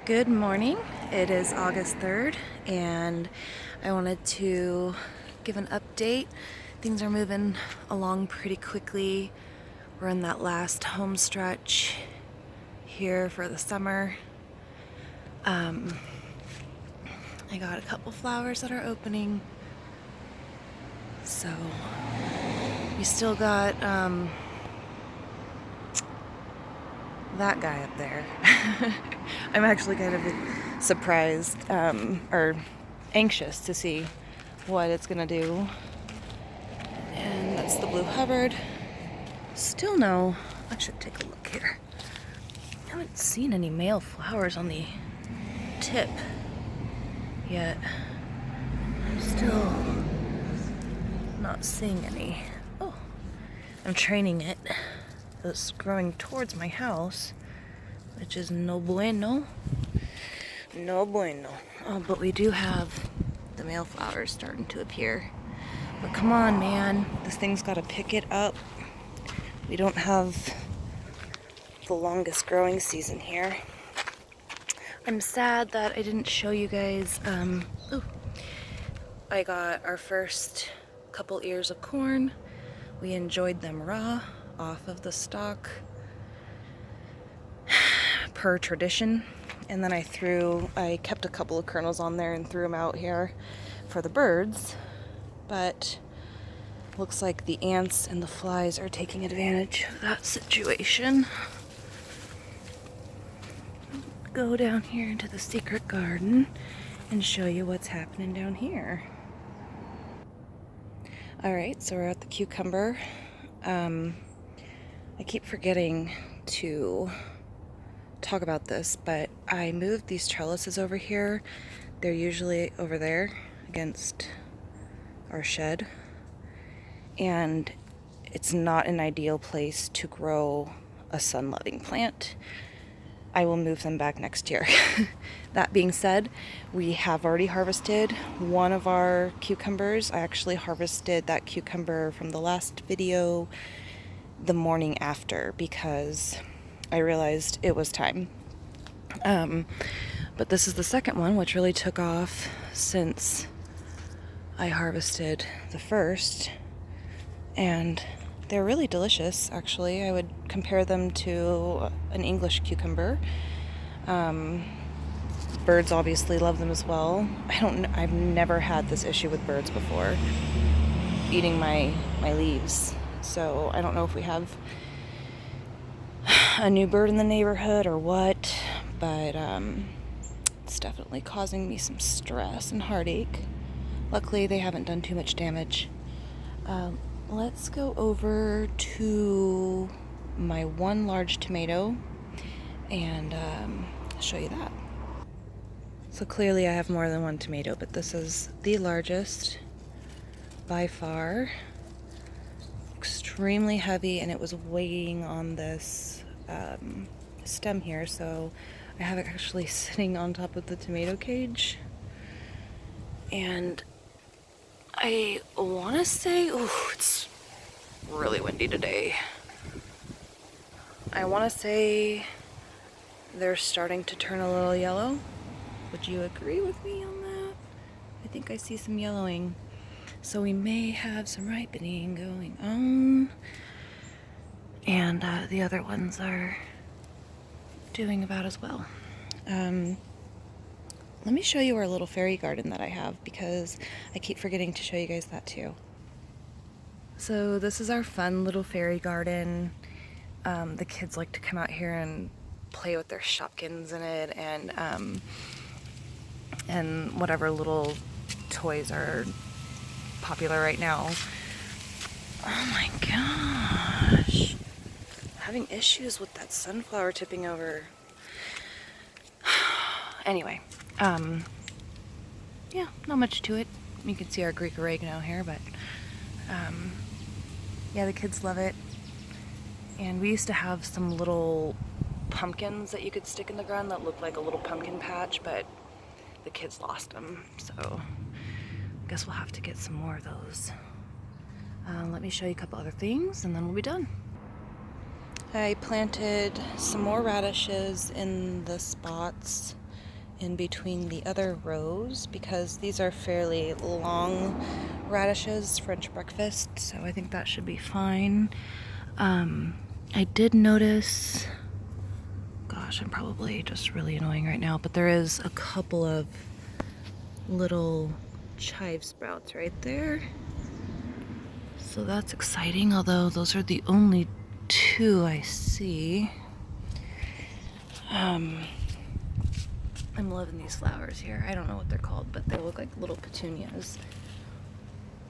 Good morning. It is August 3rd, and I wanted to give an update. Things are moving along pretty quickly. We're in that last home stretch here for the summer. I got a couple flowers that are opening. So we still got that guy up there. I'm actually kind of surprised or anxious to see what it's gonna do. And that's the Blue Hubbard. Still no. I should take a look here. I haven't seen any male flowers on the tip yet. I'm still not seeing any. Oh, I'm training it. It's growing towards my house, which is no bueno. No bueno. Oh, but we do have the male flowers starting to appear. But come on, man. This thing's got to pick it up. We don't have the longest growing season here. I'm sad that I didn't show you guys. I got our first couple ears of corn. We enjoyed them raw, off of the stalk, per tradition. And then I kept a couple of kernels on there and threw them out here for the birds. But looks like the ants and the flies are taking advantage of that situation. Go down here into the secret garden and show you what's happening down here. Alright, so we're at the cucumber. I keep forgetting to talk about this, but I moved these trellises over here. They're usually over there against our shed, and it's not an ideal place to grow a sun-loving plant. I will move them back next year. That being said, we have already harvested one of our cucumbers. I actually harvested that cucumber from the last video the morning after because I realized it was time. But this is the second one, which really took off since I harvested the first. And they're really delicious, actually. I would compare them to an English cucumber. Birds obviously love them as well. I've never had this issue with birds before, eating my leaves. So I don't know if we have a new bird in the neighborhood or what, but it's definitely causing me some stress and heartache. Luckily, they haven't done too much damage. Let's go over to my one large tomato and show you that. So clearly I have more than one tomato, but this is the largest by far. Extremely heavy, and it was weighing on this stem here, so I have it actually sitting on top of the tomato cage. And I want to say, it's really windy today. I want to say they're starting to turn a little yellow. Would you agree with me on that? I think I see some yellowing. So we may have some ripening going on. And the other ones are doing about as well. Let me show you our little fairy garden that I have, because I keep forgetting to show you guys that too. So this is our fun little fairy garden. The kids like to come out here and play with their Shopkins in it, and whatever little toys are popular right now. Oh my gosh. Having issues with that sunflower tipping over. Anyway, yeah, not much to it. You can see our Greek oregano here, but yeah, the kids love it. And we used to have some little pumpkins that you could stick in the ground that looked like a little pumpkin patch, but the kids lost them, so I guess we'll have to get some more of those. Let me show you a couple other things and then we'll be done. I planted some more radishes in the spots in between the other rows because these are fairly long radishes, French breakfast, so I think that should be fine. I did notice, gosh, I'm probably just really annoying right now, but there is a couple of little chive sprouts right there. So that's exciting, although those are the only two I see. I'm loving these flowers here. I don't know what they're called, but they look like little petunias.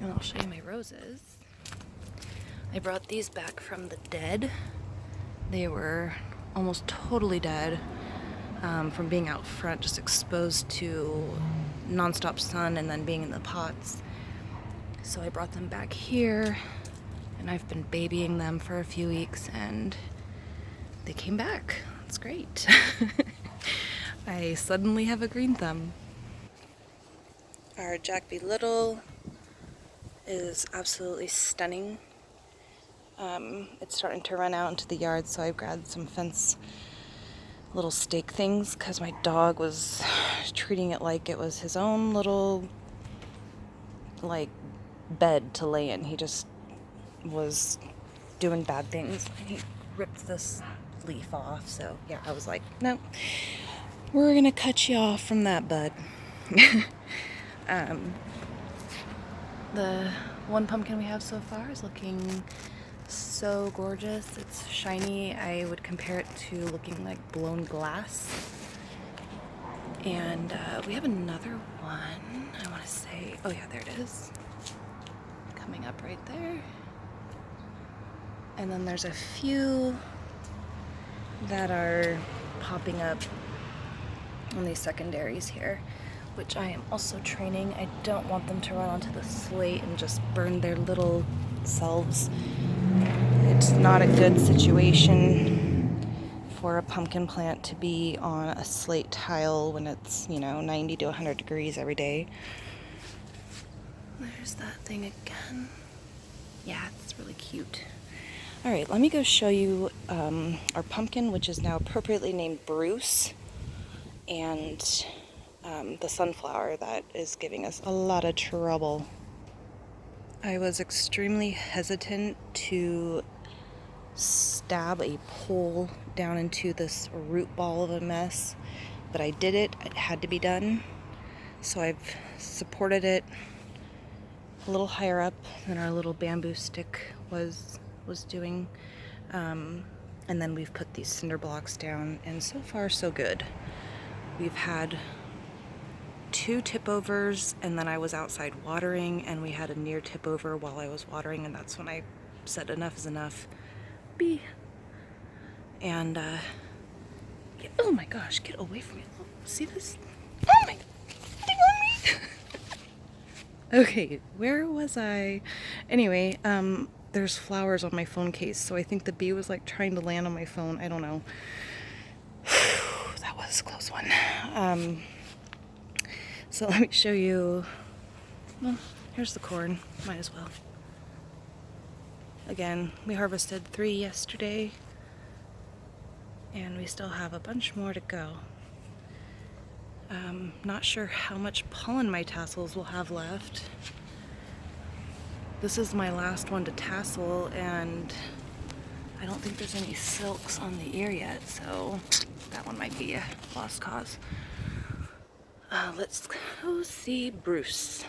And I'll show you my roses. I brought these back from the dead. They were almost totally dead from being out front, just exposed to nonstop sun and then being in the pots. So I brought them back here, and I've been babying them for a few weeks, and they came back. It's great. I suddenly have a green thumb. Our Jack B. Little is absolutely stunning. It's starting to run out into the yard, so I grabbed some fence little stake things because my dog was treating it like it was his own little bed to lay in. He just was doing bad things, and he ripped this leaf off. So yeah, I was like, no, we're gonna cut you off from that, bud. The one pumpkin we have so far is looking so gorgeous. It's shiny. I would compare it to looking like blown glass. And we have another one, I want to say, oh yeah, there it is, coming up right there. And then there's a few that are popping up on these secondaries here, which I am also training. I don't want them to run onto the slate and just burn their little selves. It's not a good situation for a pumpkin plant to be on a slate tile when it's, 90 to 100 degrees every day. There's that thing again. Yeah, it's really cute. All right, let me go show you our pumpkin, which is now appropriately named Bruce, and the sunflower that is giving us a lot of trouble. I was extremely hesitant to stab a pole down into this root ball of a mess, but I did it. It had to be done. So I've supported it a little higher up than our little bamboo stick was doing. And then we've put these cinder blocks down, and so far so good. We've had 2 tip overs, and then I was outside watering, and we had a near tip over while I was watering, and that's when I said enough is enough. And oh my gosh, get away from me. Oh, see this? Oh my, they want me. Okay, where was I? Anyway, there's flowers on my phone case, so I think the bee was like trying to land on my phone. I don't know. That was a close one. So let me show you. Well, here's the corn. Might as well. Again, we harvested 3 yesterday, and we still have a bunch more to go. Not sure how much pollen my tassels will have left. This is my last one to tassel, and I don't think there's any silks on the ear yet, so that one might be a lost cause. Let's go see Bruce.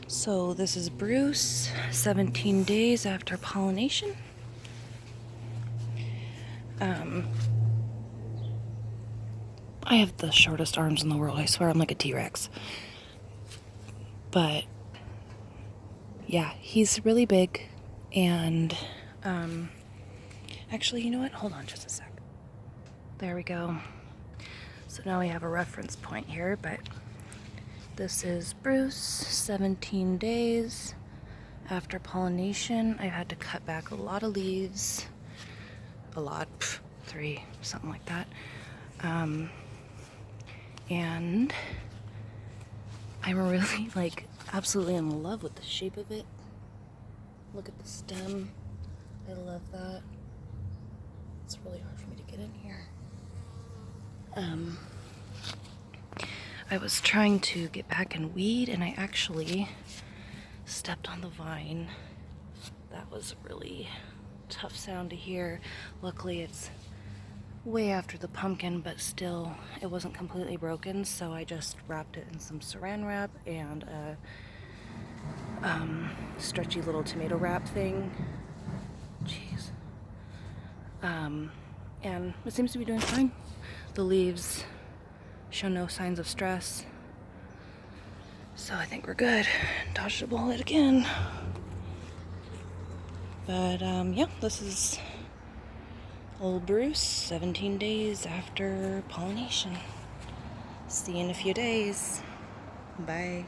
So this is Bruce, 17 days after pollination. I have the shortest arms in the world. I swear I'm like a T-Rex. But yeah, he's really big, and actually, you know what? Hold on just a sec. There we go. So now we have a reference point here, but this is Bruce, 17 days after pollination. I've had to cut back a lot of leaves. A lot, 3, something like that. And I'm really, absolutely in love with the shape of it. Look at the stem. I love that. It's really hard for me to get in here. I was trying to get back and weed, and I actually stepped on the vine. That was a really tough sound to hear. Luckily, it's way after the pumpkin, but still, it wasn't completely broken, so I just wrapped it in some saran wrap and a stretchy little tomato wrap thing. Jeez. And it seems to be doing fine. The leaves show no signs of stress, so I think we're good. Dodged a bullet again. But yeah, this is old Bruce, 17 days after pollination. See you in a few days. Bye.